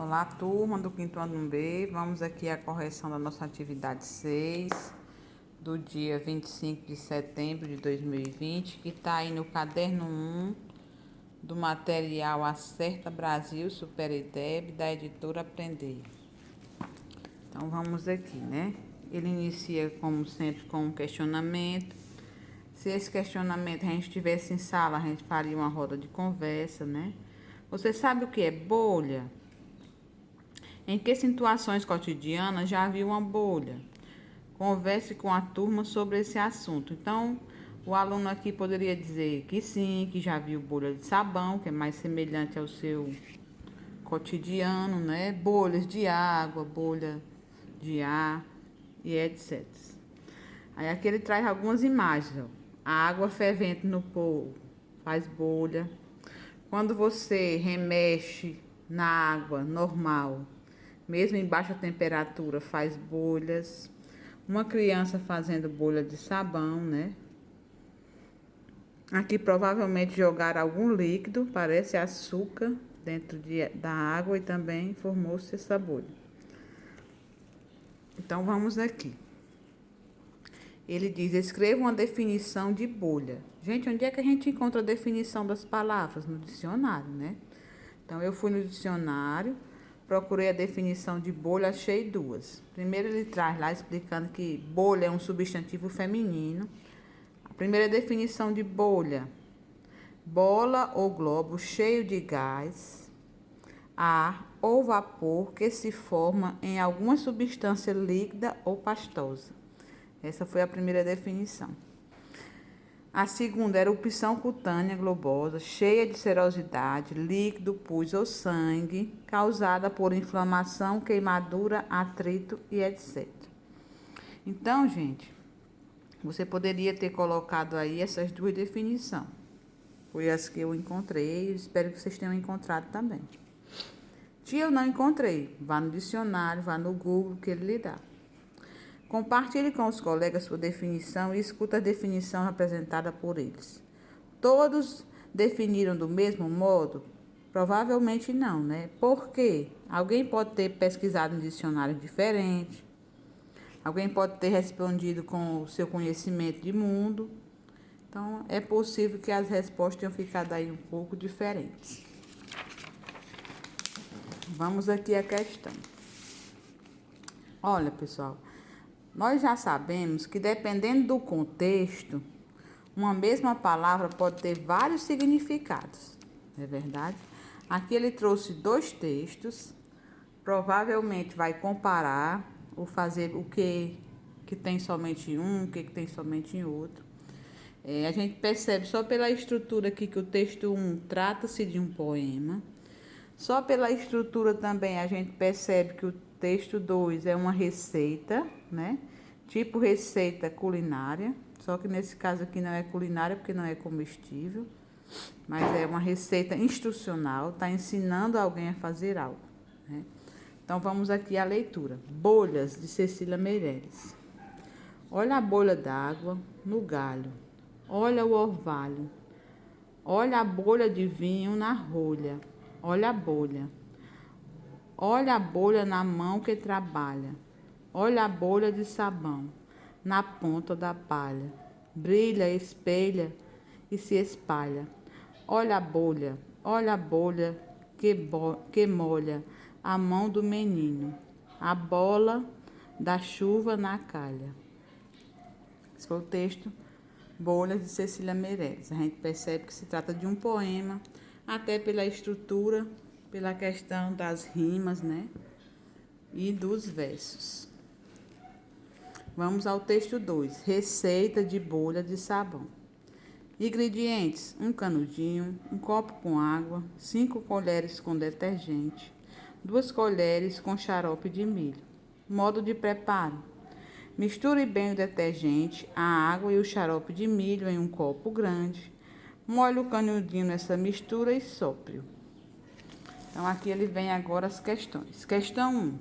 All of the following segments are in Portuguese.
Olá, turma do quinto ano B. Vamos aqui à correção da nossa atividade 6, do dia 25 de setembro de 2020, que está aí no caderno 1 do material Acerta Brasil Super IDEB, da editora Aprender. Então, vamos aqui, né? Ele inicia, como sempre, com um questionamento. Se esse questionamento a gente tivesse em sala, a gente faria uma roda de conversa, né? Você sabe o que é bolha? Em que situações cotidianas já viu uma bolha? Converse com a turma sobre esse assunto. Então, o aluno aqui poderia dizer que sim, que já viu bolha de sabão, que é mais semelhante ao seu cotidiano, né? Bolhas de água, bolha de ar e etc. Aí aqui ele traz algumas imagens, ó. A água fervente no povo faz bolha. Quando você remexe na água normal, mesmo em baixa temperatura, faz bolhas. Uma criança fazendo bolha de sabão, né? Aqui provavelmente jogaram algum líquido, parece açúcar, dentro da água e também formou-se essa bolha. Então vamos aqui. Ele diz, escreva uma definição de bolha. Gente, onde é que a gente encontra a definição das palavras? No dicionário, né? Então eu fui no dicionário, procurei a definição de bolha, achei duas. Primeiro ele traz lá explicando que bolha é um substantivo feminino. A primeira definição de bolha: bola ou globo cheio de gás, ar ou vapor que se forma em alguma substância líquida ou pastosa. Essa foi a primeira definição. A segunda, erupção cutânea globosa, cheia de serosidade, líquido, pus ou sangue, causada por inflamação, queimadura, atrito e etc. Então, gente, você poderia ter colocado aí essas duas definições. Foi as que eu encontrei, espero que vocês tenham encontrado também. Se eu não encontrei, vá no dicionário, vá no Google que ele lhe dá. Compartilhe com os colegas sua definição e escuta a definição apresentada por eles. Todos definiram do mesmo modo? Provavelmente não, né? Por quê? Alguém pode ter pesquisado em dicionário diferente. Alguém pode ter respondido com o seu conhecimento de mundo. Então, é possível que as respostas tenham ficado aí um pouco diferentes. Vamos aqui à questão. Olha, pessoal, nós já sabemos que dependendo do contexto, uma mesma palavra pode ter vários significados, não é verdade? Aqui ele trouxe dois textos, provavelmente vai comparar ou fazer o que tem somente em um, o que tem somente em outro. A gente percebe só pela estrutura aqui que o texto 1 trata-se de um poema. Só pela estrutura também a gente percebe que o texto 2 é uma receita, né? Tipo receita culinária, só que nesse caso aqui não é culinária porque não é comestível, mas é uma receita instrucional, está ensinando alguém a fazer algo, né? Então vamos aqui à leitura. Bolhas, de Cecília Meirelles. Olha a bolha d'água no galho, olha o orvalho, olha a bolha de vinho na rolha, olha a bolha. Olha a bolha na mão que trabalha, olha a bolha de sabão na ponta da palha, brilha, espelha e se espalha. Olha a bolha que molha a mão do menino, a bola da chuva na calha. Esse foi o texto Bolhas, de Cecília Meirelles. A gente percebe que se trata de um poema, até pela estrutura, pela questão das rimas, né? E dos versos. Vamos ao texto 2. Receita de bolha de sabão. Ingredientes: um canudinho, um copo com água, 5 colheres com detergente, 2 colheres com xarope de milho. Modo de preparo: misture bem o detergente, a água e o xarope de milho em um copo grande. Molhe o canudinho nessa mistura e sopre-o. Então, aqui ele vem agora as questões. Questão 1.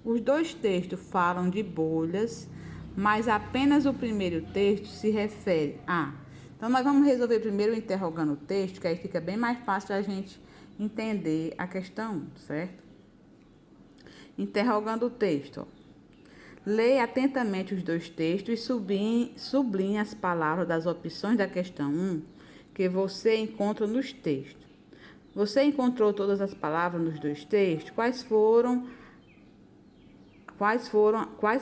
Os dois textos falam de bolhas, mas apenas o primeiro texto se refere a... Então, nós vamos resolver primeiro interrogando o texto, que aí fica bem mais fácil a gente entender a questão 1, certo? interrogando o texto. Leia atentamente os dois textos e sublinhe as palavras das opções da questão 1 que você encontra nos textos. Você encontrou todas as palavras nos dois textos? Quais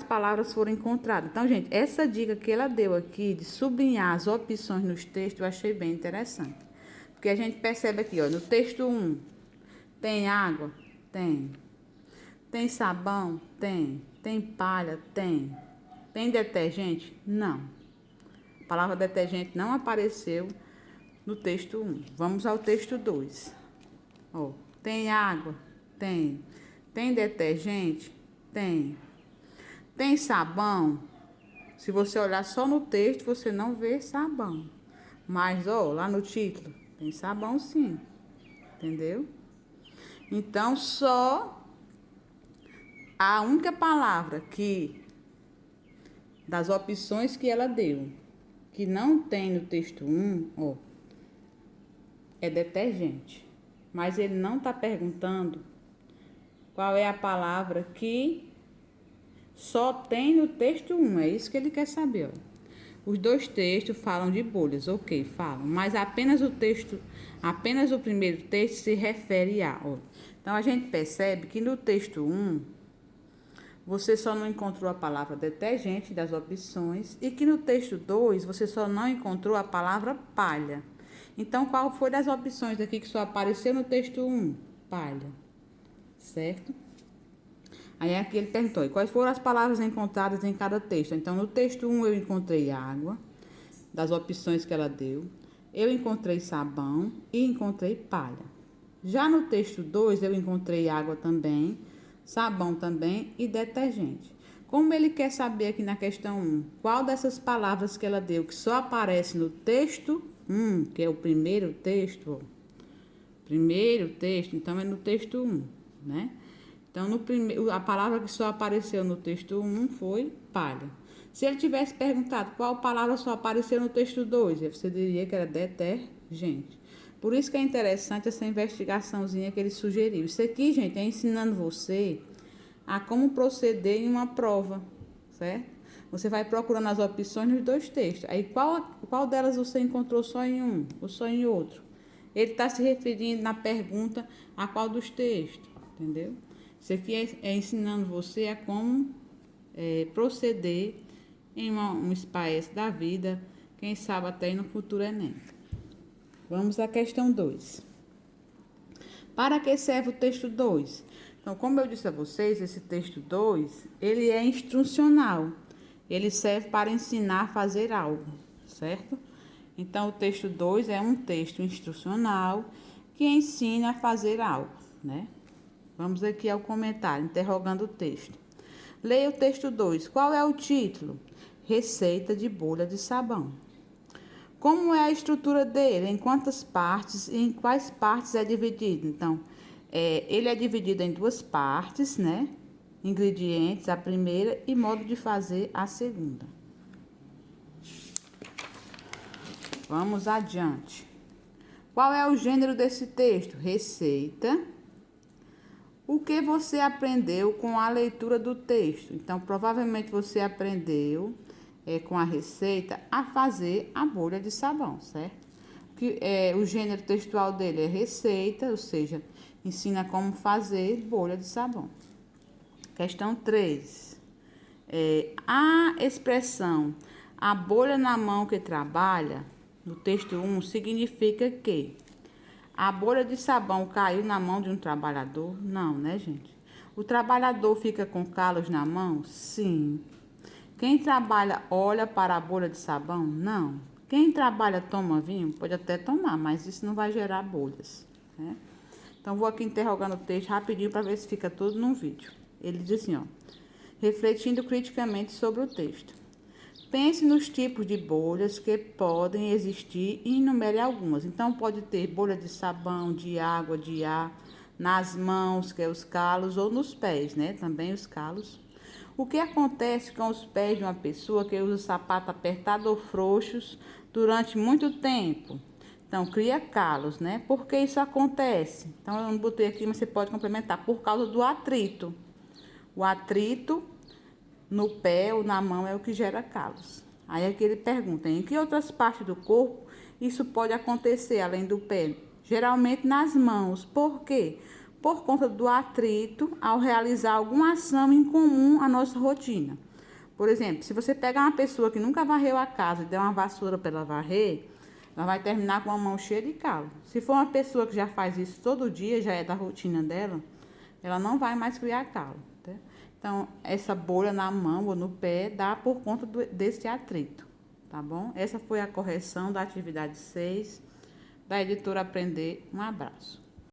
palavras foram encontradas? Então, gente, essa dica que ela deu aqui de sublinhar as opções nos textos, eu achei bem interessante. Porque a gente percebe aqui, ó, no texto 1, tem água? Tem. Tem sabão? Tem. Tem palha? Tem. Tem detergente? Não. A palavra detergente não apareceu no texto 1. Vamos ao texto 2. Ó, tem água? Tem. Tem detergente? Tem. Tem sabão? Se você olhar só no texto, você não vê sabão. Mas, ó, lá no título, tem sabão sim. Entendeu? Então, só a única palavra das opções que ela deu, que não tem no texto 1, ó, é detergente. Mas ele não está perguntando qual é a palavra que só tem no texto 1. É isso que ele quer saber, ó. Os dois textos falam de bolhas, ok, falam, mas apenas o primeiro texto se refere a, ó. Então, a gente percebe que no texto 1, você só não encontrou a palavra detergente das opções e que no texto 2, você só não encontrou a palavra palha. Então, qual foi das opções aqui que só apareceu no texto 1? Palha, certo? Aí aqui ele perguntou, quais foram as palavras encontradas em cada texto? Então, no texto 1 eu encontrei água, das opções que ela deu. Eu encontrei sabão e encontrei palha. Já no texto 2 eu encontrei água também, sabão também e detergente. Como ele quer saber aqui na questão 1, qual dessas palavras que ela deu que só aparece no texto 1, que é o primeiro texto, então é no texto 1, né? Então, a palavra que só apareceu no texto 1 foi palha. Se ele tivesse perguntado qual palavra só apareceu no texto 2, você diria que era detergente. Por isso que é interessante essa investigaçãozinha que ele sugeriu. Isso aqui, gente, é ensinando você a como proceder em uma prova, certo? Você vai procurando as opções nos dois textos. Aí, qual delas você encontrou só em um ou só em outro? Ele está se referindo na pergunta a qual dos textos, entendeu? Isso aqui é ensinando você a como proceder em um espaço da vida, quem sabe até no futuro Enem. Vamos à questão 2. Para que serve o texto 2? Então, como eu disse a vocês, esse texto 2, ele é instrucional. Ele serve para ensinar a fazer algo, certo? Então, o texto 2 é um texto instrucional que ensina a fazer algo, né? Vamos aqui ao comentário, interrogando o texto. Leia o texto 2. Qual é o título? Receita de bolha de sabão. Como é a estrutura dele? Em quantas partes e em quais partes é dividido? Então, ele é dividido em duas partes, né? Ingredientes, a primeira, e modo de fazer, a segunda. Vamos adiante. Qual é o gênero desse texto? Receita. O que você aprendeu com a leitura do texto? Então, provavelmente você aprendeu com a receita a fazer a bolha de sabão, certo? O gênero textual dele é receita, ou seja, ensina como fazer bolha de sabão. Questão 3. A expressão a bolha na mão que trabalha, no texto 1, significa que a bolha de sabão caiu na mão de um trabalhador? Não, né, gente? O trabalhador fica com calos na mão? Sim. Quem trabalha olha para a bolha de sabão? Não. Quem trabalha toma vinho? Pode até tomar, mas isso não vai gerar bolhas, né? Então, vou aqui interrogando o texto rapidinho para ver se fica tudo num vídeo. Ele diz assim, ó. Refletindo criticamente sobre o texto. Pense nos tipos de bolhas que podem existir e enumere algumas. Então, pode ter bolha de sabão, de água, de ar, nas mãos, que é os calos, ou nos pés, né? Também os calos. O que acontece com os pés de uma pessoa que usa sapato apertado ou frouxos durante muito tempo? Então, cria calos, né? Por que isso acontece? Então, eu não botei aqui, mas você pode complementar. Por causa do atrito. O atrito no pé ou na mão é o que gera calos. Aí aqui ele pergunta, em que outras partes do corpo isso pode acontecer além do pé? Geralmente nas mãos. Por quê? Por conta do atrito ao realizar alguma ação em comum à nossa rotina. Por exemplo, se você pegar uma pessoa que nunca varreu a casa e der uma vassoura para ela varrer, ela vai terminar com a mão cheia de calo. Se for uma pessoa que já faz isso todo dia, já é da rotina dela, ela não vai mais criar calo. Tá? Então, essa bolha na mão ou no pé dá por conta desse atrito, tá bom? Essa foi a correção da atividade 6 da editora Aprender. Um abraço.